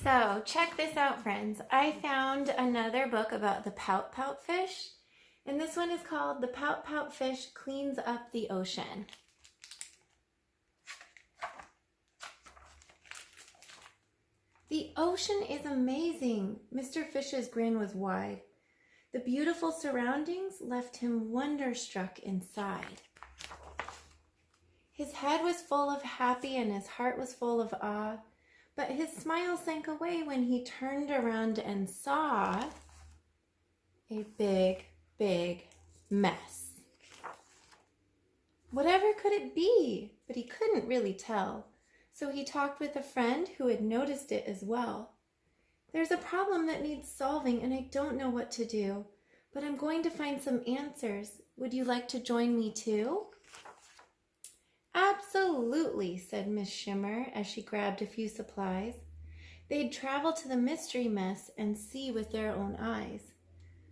So check this out, friends. I found another book about the pout fish, and this one is called The Pout Fish Cleans Up the Ocean. The ocean is amazing. Mr. Fish's grin was wide. The beautiful surroundings left him wonderstruck inside. His head was full of happy and his heart was full of awe, but his smile sank away when he turned around and saw a big, big mess. Whatever could it be? But he couldn't really tell. So he talked with a friend who had noticed it as well. There's a problem that needs solving and I don't know what to do, but I'm going to find some answers. Would you like to join me too? Absolutely, said Miss Shimmer as she grabbed a few supplies. They'd travel to the mystery mess and see with their own eyes.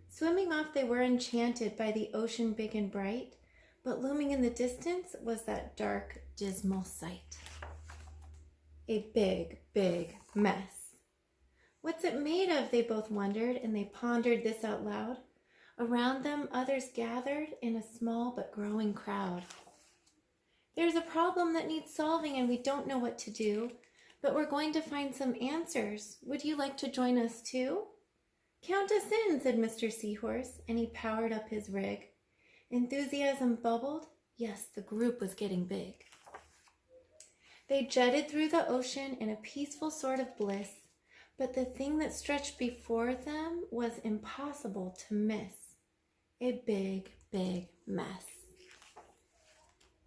Swimming off they were enchanted by the ocean big and bright, but looming in the distance was that dark, dismal sight. A big, big mess. What's it made of? They both wondered, and they pondered this out loud. Around them, others gathered in a small but growing crowd. There's a problem that needs solving, and we don't know what to do, but we're going to find some answers. Would you like to join us too? Count us in, said Mr. Seahorse, and he powered up his rig. Enthusiasm bubbled. Yes, the group was getting big. They jetted through the ocean in a peaceful sort of bliss, but the thing that stretched before them was impossible to miss. A big, big mess.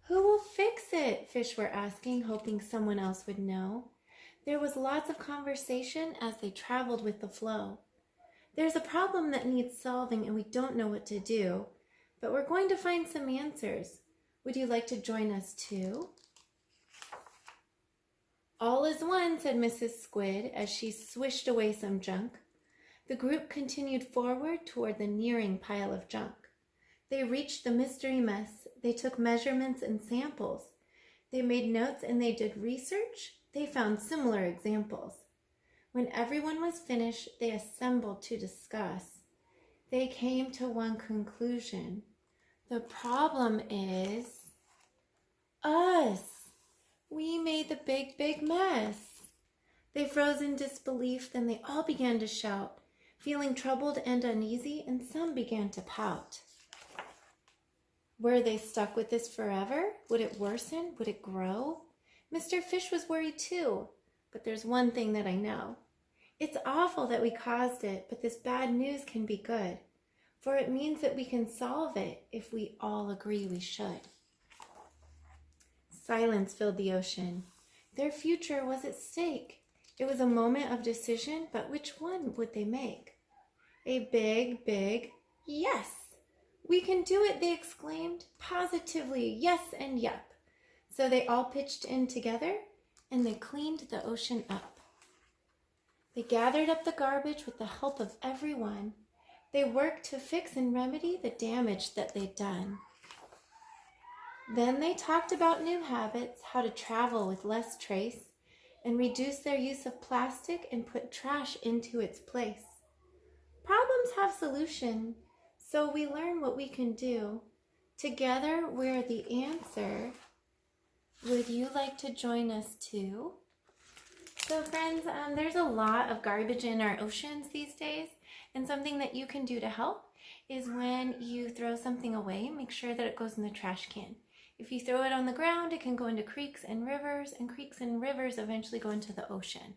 Who will fix it? Fish were asking, hoping someone else would know. There was lots of conversation as they traveled with the flow. There's a problem that needs solving and we don't know what to do, but we're going to find some answers. Would you like to join us too? All is one, said Mrs. Squid as she swished away some junk. The group continued forward toward the nearing pile of junk. They reached the mystery mess. They took measurements and samples. They made notes and they did research. They found similar examples. When everyone was finished, they assembled to discuss. They came to one conclusion. The problem is us. We made the big, big mess. They froze in disbelief, then they all began to shout, feeling troubled and uneasy, and some began to pout. Were they stuck with this forever? Would it worsen? Would it grow? Mr. Fish was worried too, but there's one thing that I know. It's awful that we caused it, but this bad news can be good, for it means that we can solve it if we all agree we should. Silence filled the ocean. Their future was at stake. It was a moment of decision, but which one would they make? A big, big yes. We can do it, they exclaimed. Positively, yes and yep. So they all pitched in together and they cleaned the ocean up. They gathered up the garbage with the help of everyone. They worked to fix and remedy the damage that they'd done. Then they talked about new habits, how to travel with less trace, and reduce their use of plastic and put trash into its place. Problems have solutions, so we learn what we can do. Together, we're the answer. Would you like to join us too? So friends, there's a lot of garbage in our oceans these days, and something that you can do to help is when you throw something away, make sure that it goes in the trash can. If you throw it on the ground, it can go into creeks and rivers eventually go into the ocean.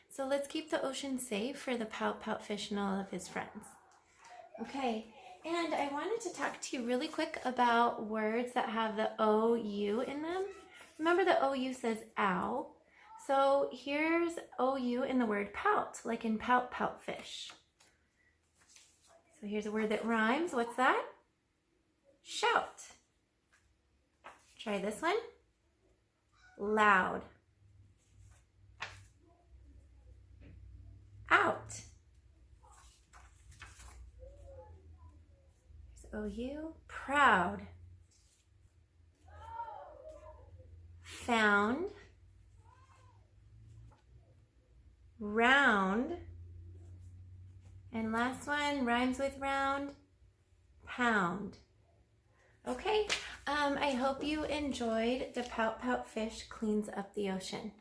So let's keep the ocean safe for the pout fish and all of his friends. Okay, and I wanted to talk to you really quick about words that have the OU in them. Remember the OU says ow. So here's OU in the word pout, like in pout fish. So here's a word that rhymes. What's that? Shout. Try this one. Loud. Out. Here's OU. Proud. Found. round. And last one rhymes with round, pound. Okay, I hope you enjoyed the Pout Pout Fish Cleans Up the Ocean.